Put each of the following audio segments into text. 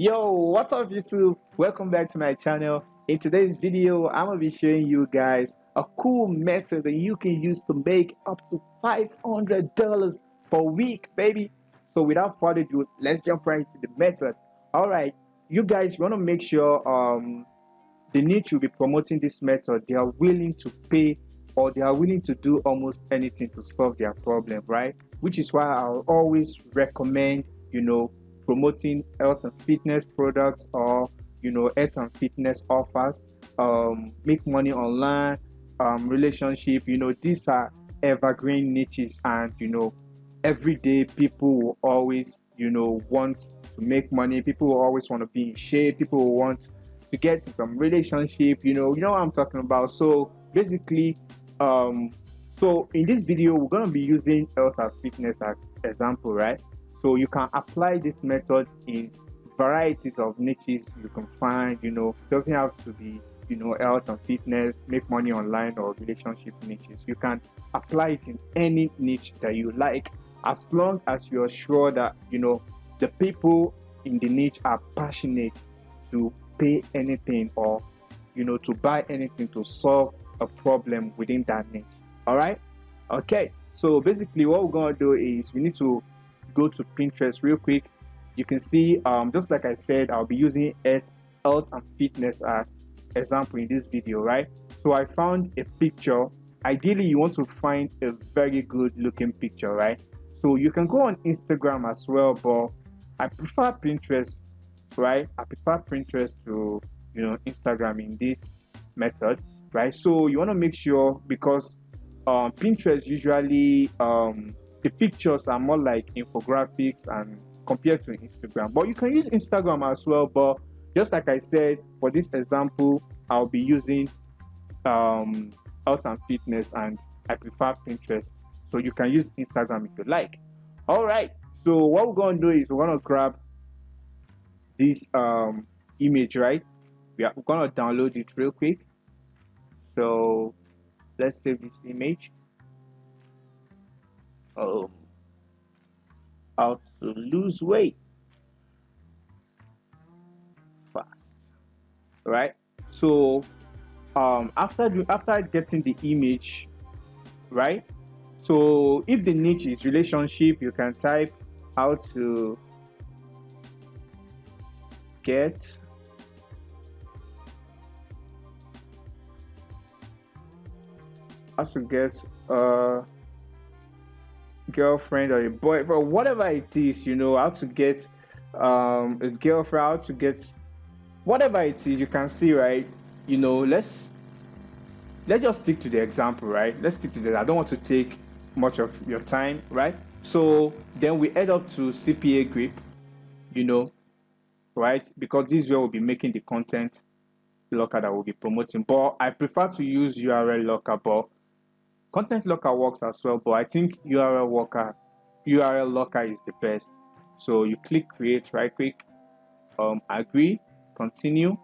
Yo, what's up YouTube? Welcome back to my channel. In today's video, I'm gonna be showing you guys a cool method that you can use to make up to $500 per week, baby. So without further ado, let's jump right into the method. All right, you guys want to make sure the niche will be promoting this method, they are willing to pay or they are willing to do almost anything to solve their problem, right? Which is why I'll always recommend, promoting health and fitness products or health and fitness offers, make money online, relationship. These are evergreen niches, and every day people will always want to make money. People will always want to be in shape. People will want to get some relationship. You know what I'm talking about. So basically, so in this video we're going to be using health and fitness as example, right? So you can apply this method in varieties of niches you can find. It doesn't have to be health and fitness, make money online, or relationship niches. You can apply it in any niche that you like, as long as you're sure that the people in the niche are passionate to pay anything or to buy anything to solve a problem within that niche. All right, okay. So basically what we're going to do is we need to go to Pinterest real quick. You can see, just like I said, I'll be using health and fitness as example in this video, right? So I found a picture. Ideally you want to find a very good looking picture, right? So you can go on Instagram as well, but I prefer Pinterest, right? I prefer Pinterest to Instagram in this method, right? So you want to make sure, because Pinterest usually the pictures are more like infographics and compared to Instagram, but you can use Instagram as well. But just like I said, for this example I'll be using health and fitness, and I prefer Pinterest. So you can use Instagram if you like. All right, so what we're going to do is we're going to grab this image, right? We're going to download it real quick. So let's save this image. How to lose weight fast, right? So after getting the image, right? So if the niche is relationship, you can type how to get a girlfriend or a boyfriend, whatever it is, how to get a girlfriend, how to get whatever it is. You can see, right? Let's just stick to the example, right? Let's stick to that. I don't want to take much of your time, right? So then we head up to Cpagrip, right? Because this is where we'll be making the content locker that we'll be promoting. But I prefer to use URL locker, but content locker works as well. But I think URL locker is the best. So you click create right quick, agree, continue.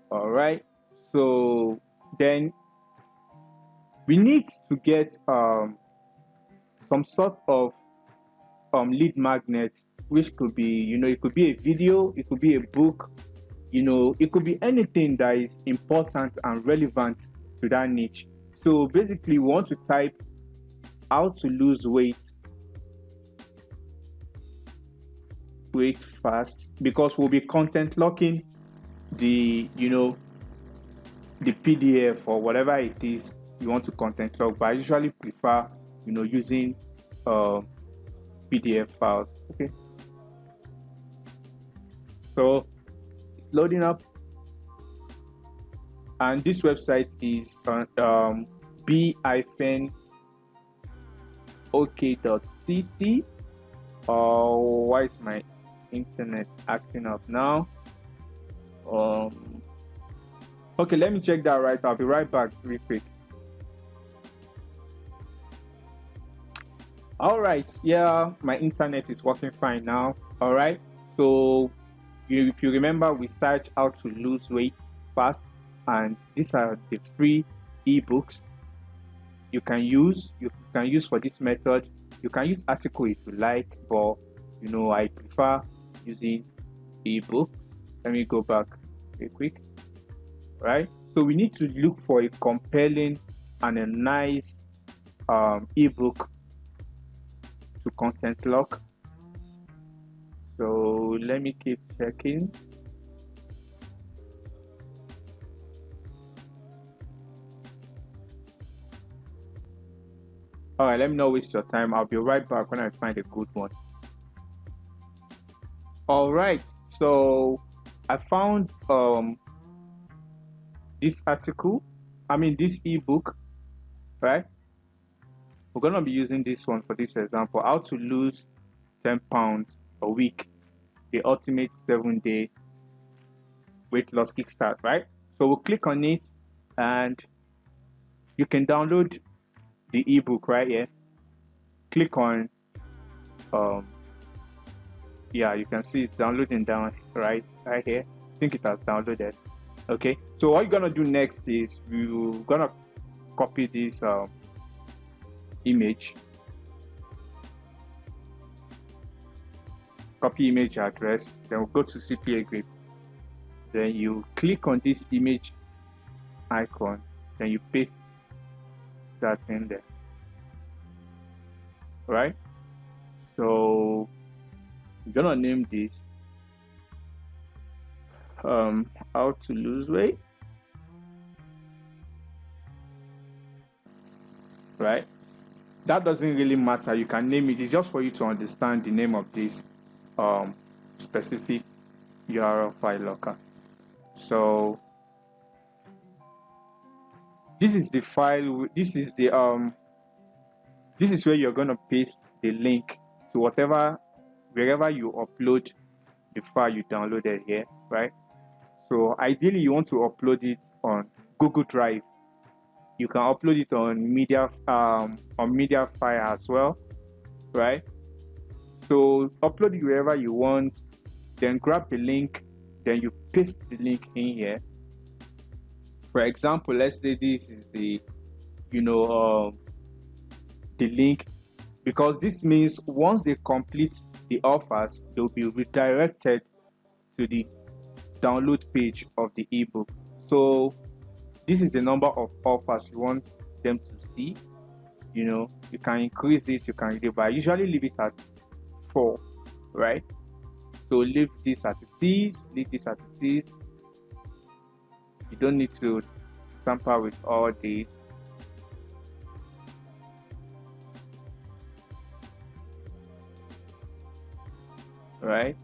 All right, so then we need to get some sort of lead magnet, which could be it could be a video, it could be a book, it could be anything that is important and relevant to that niche. So basically we want to type how to lose weight fast, because we'll be content locking the the PDF or whatever it is you want to content log. But I usually prefer using PDF files. Okay, so it's loading up, and this website is b-ok.cc. Why is my internet acting up now? Okay, let me check that right. I'll be right back real quick. All right, yeah, my internet is working fine now. All right, so if you remember, we searched how to lose weight fast, and these are the free ebooks you can use for this method. You can use article if you like, but I prefer using ebook. Let me go back real quick. Right, so we need to look for a compelling and a nice ebook to content lock. So let me keep checking. All right, let me not waste your time. I'll be right back when I find a good one. All right, so I found this article, this ebook, right? We're gonna be using this one for this example: how to lose 10 pounds a week, the ultimate 7-day weight loss kickstart, right? So we'll click on it, and you can download the ebook right here. Click on yeah, you can see it's downloading down right here. I think it has downloaded. Okay, so what you're gonna do next is we're gonna copy this image, copy image address, then we'll go to Cpagrip. Then you click on this image icon, then you paste that in there, right? So I'm gonna name this how to lose weight, right? That doesn't really matter, you can name it. It's just for you to understand the name of this specific URL file locker. So this is the file, this is where you're going to paste the link to wherever you upload the file you downloaded here, right? So ideally you want to upload it on Google Drive. You can upload it on Mediafire as well, right? So upload it wherever you want, then grab the link, then you paste the link in here. For example, let's say this is the link, because this means once they complete the offers, they'll be redirected to the download page of the ebook. So this is the number of offers you want them to see. You can increase it, you can reduce, but I usually leave it at 4, right? So leave this as it is, leave this as it is. You don't need to tamper with all these. Right?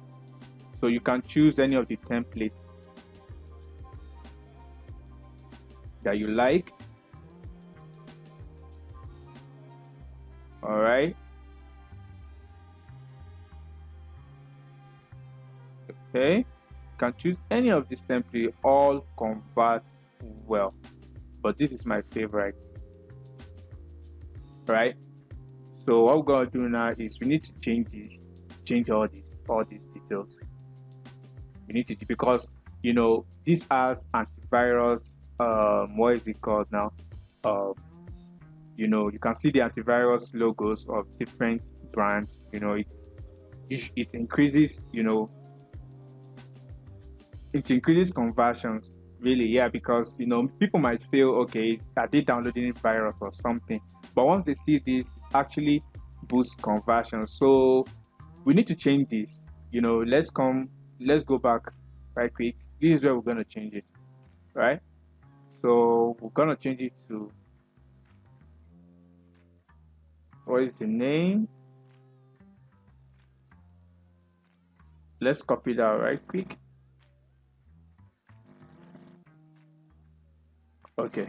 So you can choose any of the templates that you like. All right. Okay. You can choose any of these templates, all convert well. But this is my favorite. Right? So what we're gonna do now is we need to change all these details. We need to, because this has antivirus, what is it called now? You can see the antivirus logos of different brands. It increases, it increases conversions, really. Yeah, because people might feel, okay, are they downloading virus or something, but once they see this, actually boosts conversion. So we need to change this. Let's go back right quick. This is where we're going to change it, right? So we're going to change it to, what is the name? Let's copy that right quick. Okay,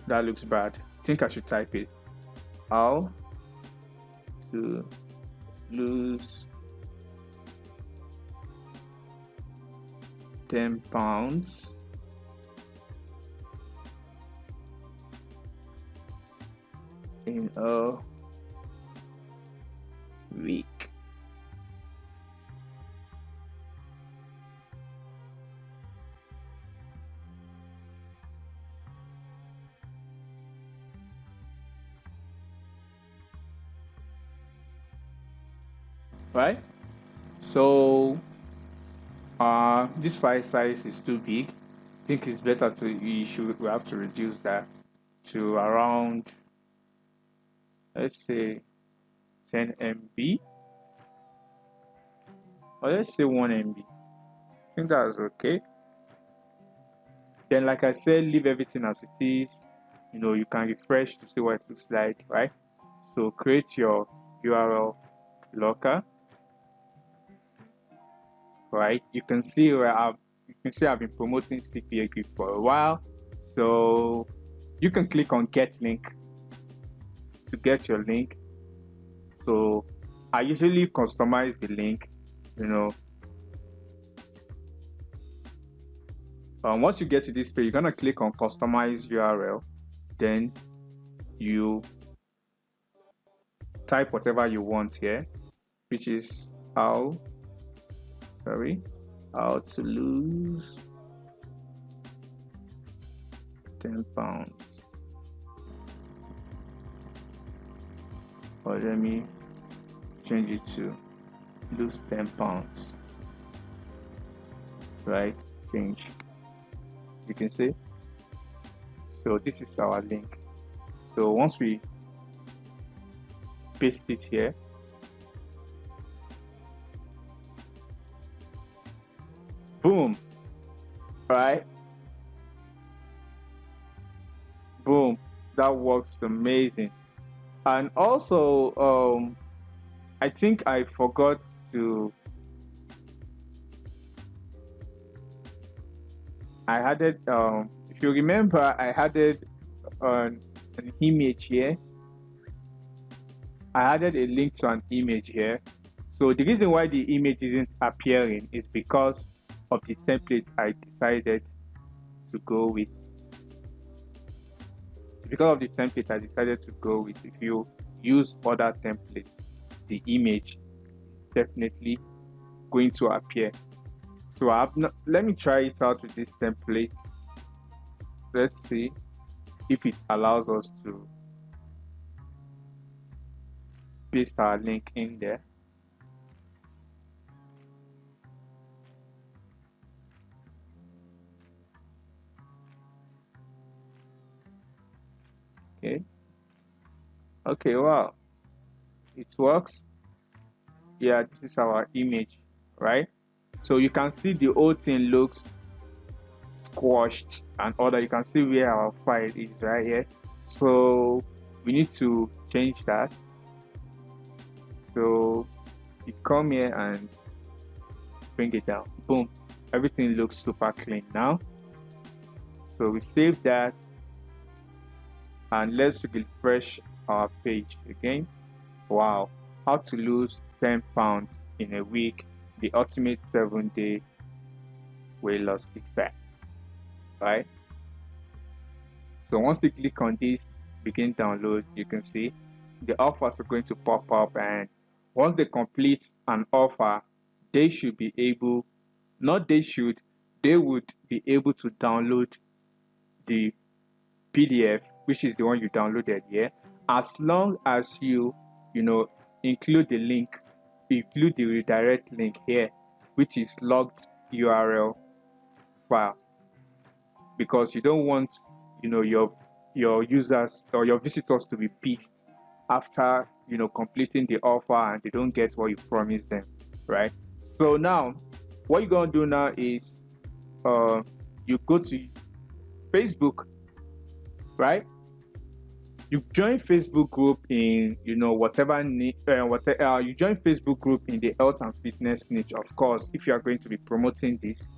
that looks bad. I think I should type it. How to lose 10 pounds in a week. right? So this file size is too big. I think it's better to we have to reduce that to around, let's say 10 MB, or let's say 1 MB. I think that's okay. Then, like I said, leave everything as it is. You can refresh to see what it looks like, right? So create your URL locker, right? You can see I've been promoting Cpagrip for a while. So you can click on get link to get your link. So I usually customize the link, once you get to this page, you're gonna click on customize URL. Then you type whatever you want here, which is how to lose 10 pounds. Or let me change it to lose 10 pounds. Right? Change. You can see. So this is our link. So once we paste it here, boom, right? Boom, that works amazing. And also, I think I forgot to, I added, if you remember, I added an image here. I added a link to an image here. So the reason why the image isn't appearing is because of the template I decided to go with. Because of the template I decided to go with. If you use other templates, the image is definitely going to appear. So let me try it out with this template. Let's see if it allows us to paste our link in there. Okay, wow, it works. Yeah, this is our image, right? So you can see the whole thing looks squashed and all that. You can see where our file is right here. So we need to change that. So you come here and bring it down. Boom, everything looks super clean now. So we save that and let's refresh our page again. Wow, how to lose 10 pounds in a week, the ultimate 7-day weight loss effect, right? So once you click on this, begin download, you can see the offers are going to pop up, and once they complete an offer, they should be able, they would be able to download the PDF, which is the one you downloaded here, as long as you include the link, include the redirect link here, which is logged URL file, because you don't want your users or your visitors to be pissed after completing the offer and they don't get what you promised them, right? So now what you're going to do now is you go to Facebook, right? You join Facebook group in you join Facebook group in the health and fitness niche. Of course, if you are going to be promoting this,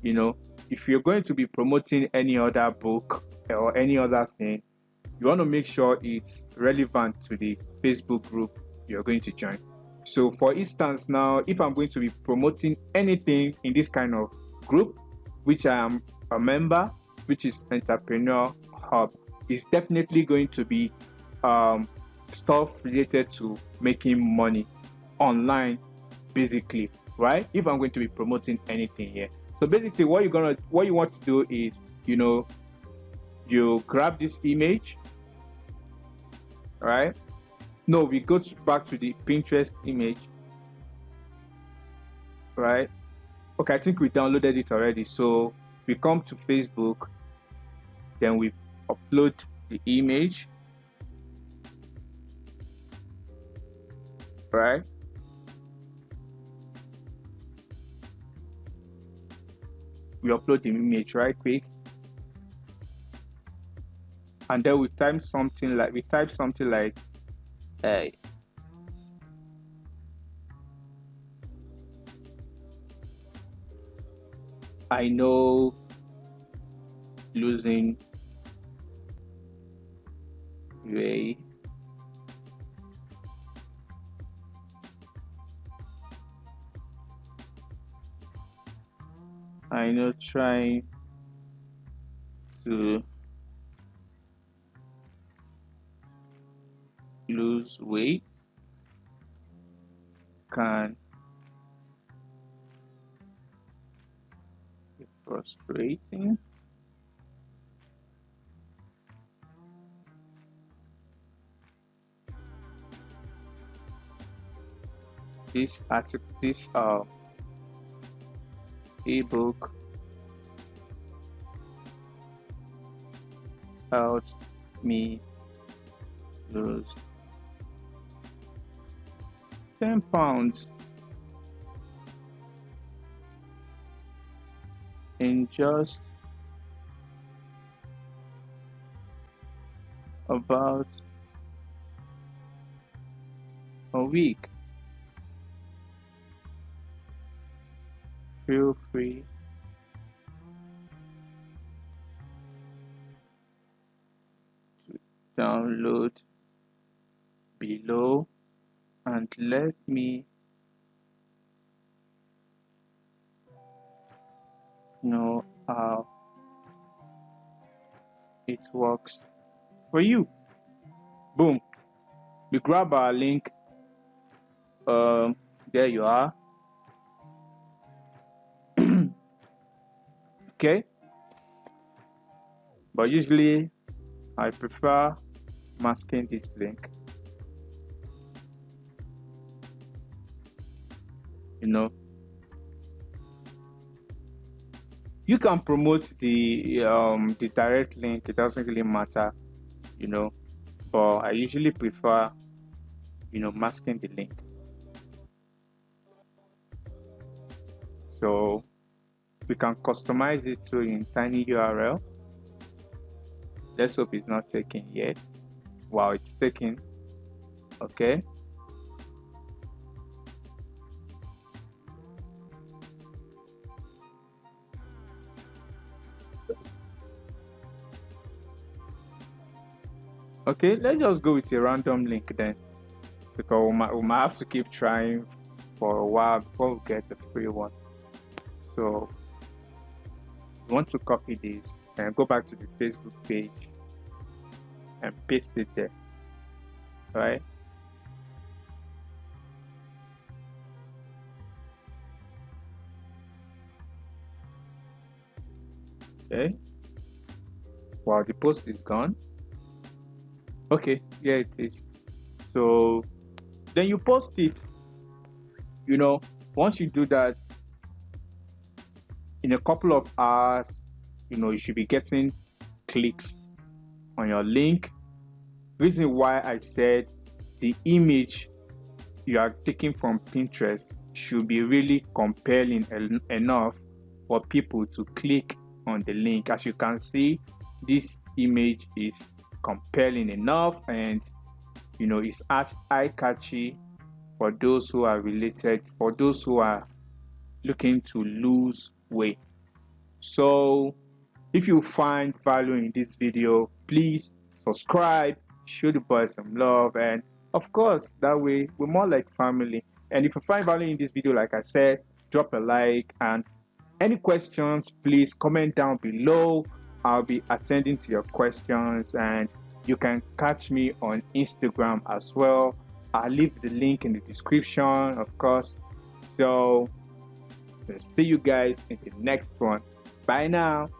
if you're going to be promoting any other book or any other thing, you want to make sure it's relevant to the Facebook group you're going to join. So for instance, now if I'm going to be promoting anything in this kind of group, which I am a member, which is Entrepreneur Hub, is definitely going to be stuff related to making money online, basically, right? If I'm going to be promoting anything here. So basically what you want to do is you grab this image, right? No, we go back to the Pinterest image. right? Okay, I think we downloaded it already. So we come to Facebook, then we upload the image, right? We upload the image right quick, and then we type something like hey, I know losing weight I know trying to lose weight can be frustrating. This ebook helped me lose 10 pounds in just about a week. Feel free to download below and let me know how it works for you. Boom. We grab our link. There you are. Okay. But usually I prefer masking this link. You know, you can promote the direct link. It doesn't really matter, you know, but I usually prefer, you know, masking the link. So we can customize it to in tiny URL. Let's hope it's not taken yet. Wow, it's taking. Okay. Okay, let's just go with a random link then, because we might have to keep trying for a while before we get the free one. So we want to copy this and go back to the Facebook page and paste it there, right? Okay. Wow, the post is gone. Okay, yeah, it is. So then you post it. You know, once you do that, in a couple of hours, you know, you should be getting clicks on your link. Reason why I said the image you are taking from Pinterest should be really compelling enough for people to click on the link. As you can see, this image is compelling enough, and you know, it's eye-catchy for those who are related, for those who are looking to lose weight. So if you find value in this video, please subscribe, show the boy some love, and of course, that way we're more like family. And if you find value in this video, like I said, drop a like, and any questions, please comment down below. I'll be attending to your questions, and you can catch me on Instagram as well. I'll leave the link in the description, of course. So see you guys in the next one. Bye now.